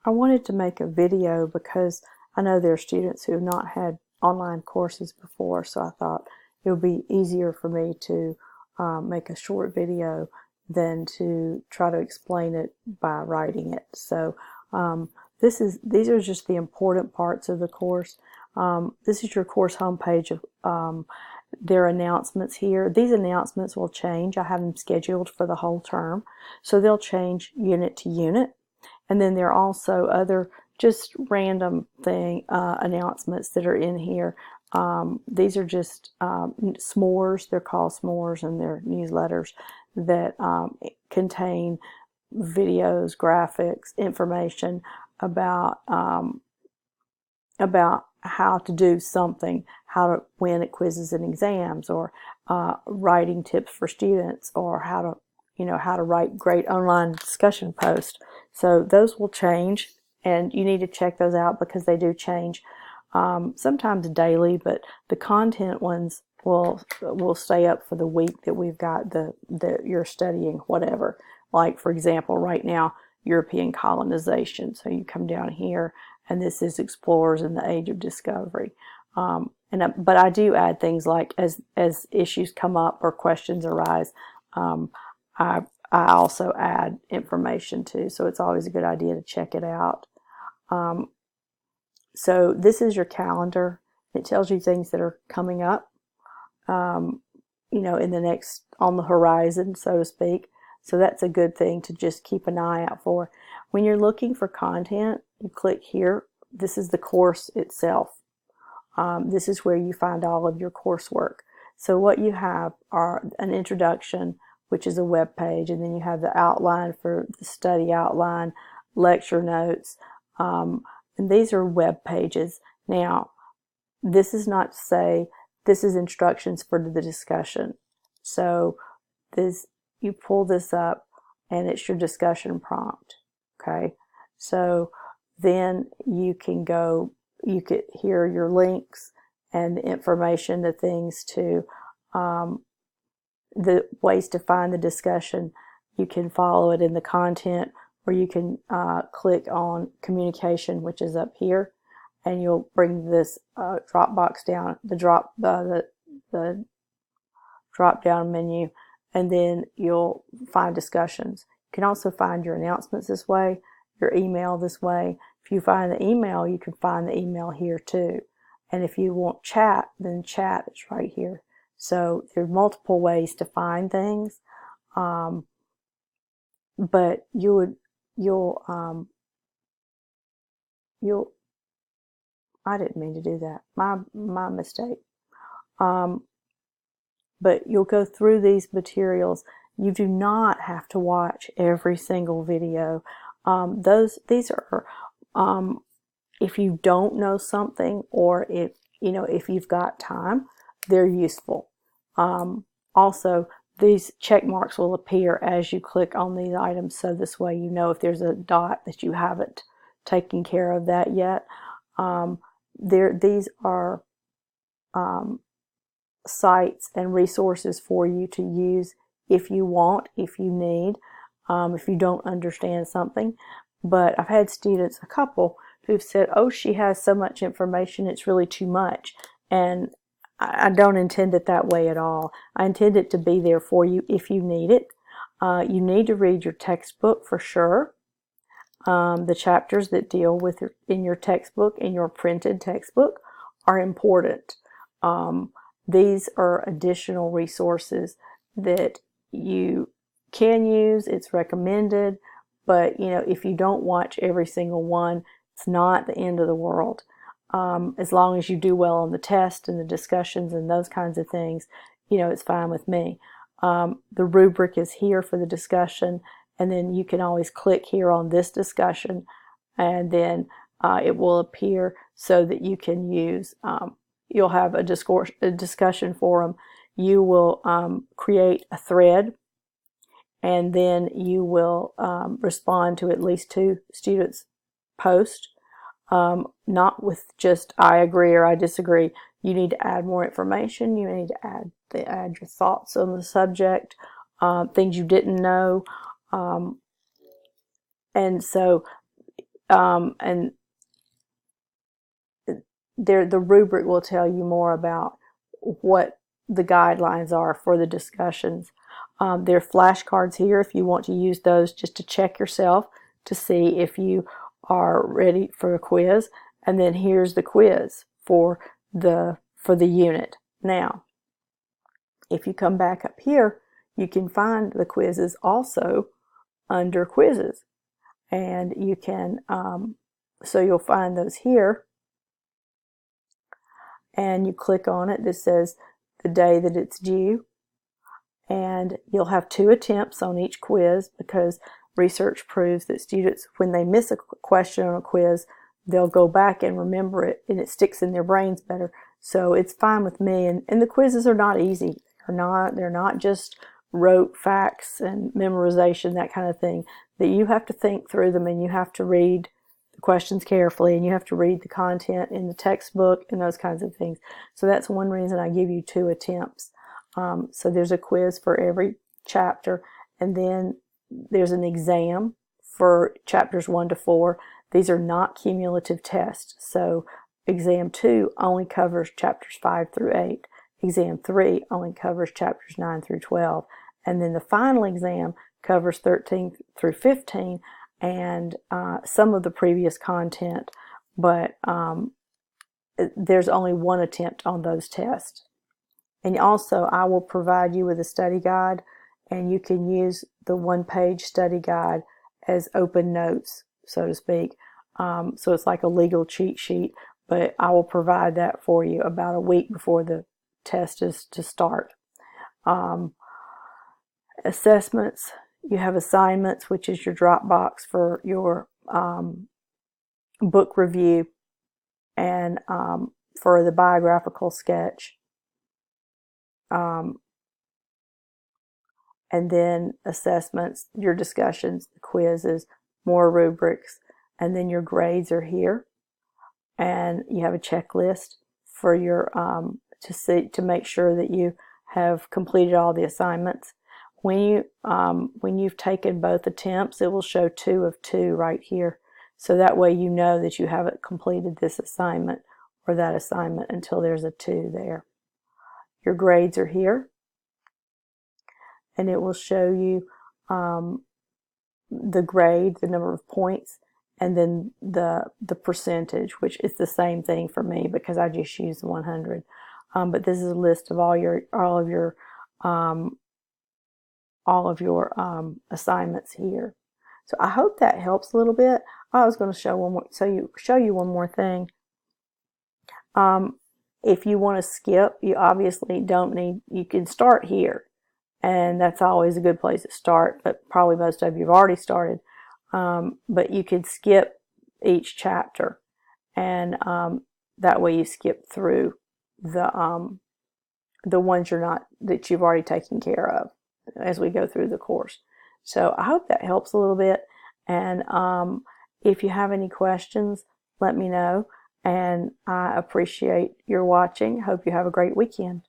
I wanted to make a video because I know there are students who have not had online courses before, so I thought it would be easier for me to make a short video than to try to explain it by writing it. So these are just the important parts of the course. This is your course homepage of their announcements here. These announcements will change. I have them scheduled for the whole term, so they'll change unit to unit. And then there are also other just random announcements that are in here. These are just s'mores. They're called s'mores, and they're newsletters that contain videos, graphics, information about how to do something, how to win at quizzes and exams, or writing tips for students, or how to write great online discussion posts. So those will change, and you need to check those out because they do change sometimes daily, but the content ones will stay up for the week that we've got you're studying whatever. Like, for example, right now, European colonization. So you come down here, and this is Explorers in the Age of Discovery. But I do add things like as issues come up or questions arise, I also add information too. So it's always a good idea to check it out. So this is your calendar. It tells you things that are coming up, in the next, on the horizon, so to speak. So that's a good thing to just keep an eye out for. When you're looking for content, you click here. This is the course itself. This is where you find all of your coursework. So what you have are an introduction, which is a web page, and then you have the outline for the study outline, lecture notes, and these are web pages. Now, this is not to say this is instructions for the discussion. So you pull this up, and it's your discussion prompt. Okay, so then you can hear your links and the information, the things to the ways to find the discussion. You can follow it in the content, or you can click on communication, which is up here, and you'll bring this drop box down, the drop down menu, and then you'll find discussions. You can also find your announcements this way, your email this way. If you find the email, you can find the email here too. And if you want chat, then chat is right here. So there are multiple ways to find things, but you'll I didn't mean to do that. My mistake. But you'll go through these materials. You do not have to watch every single video. These are if you don't know something, or if you've got time, they're useful. Also, these check marks will appear as you click on these items, so this way you know if there's a dot that you haven't taken care of that yet. These are sites and resources for you to use if you want, if you need, if you don't understand something. But I've had students, a couple, who've said, oh, she has so much information, it's really too much. And I don't intend it that way at all. I intend it to be there for you if you need it. You need to read your textbook for sure. The chapters that deal with in your textbook, in your printed textbook, are important. These are additional resources that you can use. It's recommended, but if you don't watch every single one, it's not the end of the world. As long as you do well on the test and the discussions and those kinds of things, it's fine with me. The rubric is here for the discussion, and then you can always click here on this discussion, and then it will appear so that you can use. You'll have a discussion forum. You will create a thread, and then you will respond to at least 2 students' posts. Not with just I agree or I disagree. You need to add more information. You need to add your thoughts on the subject, things you didn't know, and so and the rubric will tell you more about what the guidelines are for the discussions. There are flashcards here if you want to use those just to check yourself to see if you are ready for a quiz. And then here's the quiz for the unit. Now, if you come back up here, you can find the quizzes also under quizzes. And you can, so you'll find those here. And you click on it that says the day that it's due. And you'll have 2 attempts on each quiz because research proves that students, when they miss a question on a quiz, they'll go back and remember it and it sticks in their brains better. So it's fine with me. And the quizzes are not easy. They're not just rote facts and memorization, that kind of thing. That you have to think through them and you have to read the questions carefully and you have to read the content in the textbook and those kinds of things. So that's one reason I give you 2 attempts. So there's a quiz for every chapter, and then there's an exam for chapters 1 to 4. These are not cumulative tests. So exam 2 only covers chapters 5 through 8. Exam 3 only covers chapters 9 through 12. And then the final exam covers 13 through 15 and some of the previous content, but there's only 1 attempt on those tests. And also, I will provide you with a study guide, and you can use the 1-page study guide as open notes, so to speak. So it's like a legal cheat sheet, but I will provide that for you about a week before the test is to start. Assessments, you have assignments, which is your Dropbox for your book review and for the biographical sketch. And then assessments, your discussions, the quizzes, more rubrics, and then your grades are here. And you have a checklist for your to make sure that you have completed all the assignments. When you've taken both attempts, it will show 2 of 2 right here. So that way you know that you haven't completed this assignment or that assignment until there's a 2 there. Your grades are here, and it will show you the grade, the number of points, and then the percentage, which is the same thing for me because I just used 100. But this is a list of all of your assignments here. So I hope that helps a little bit. I was going to show you one more thing. If you want to skip, you obviously don't need, you can start here. And that's always a good place to start, but probably most of you have already started. But you could skip each chapter, and that way you skip through the ones that you've already taken care of as we go through the course. So I hope that helps a little bit. And if you have any questions, let me know. And I appreciate your watching. Hope you have a great weekend.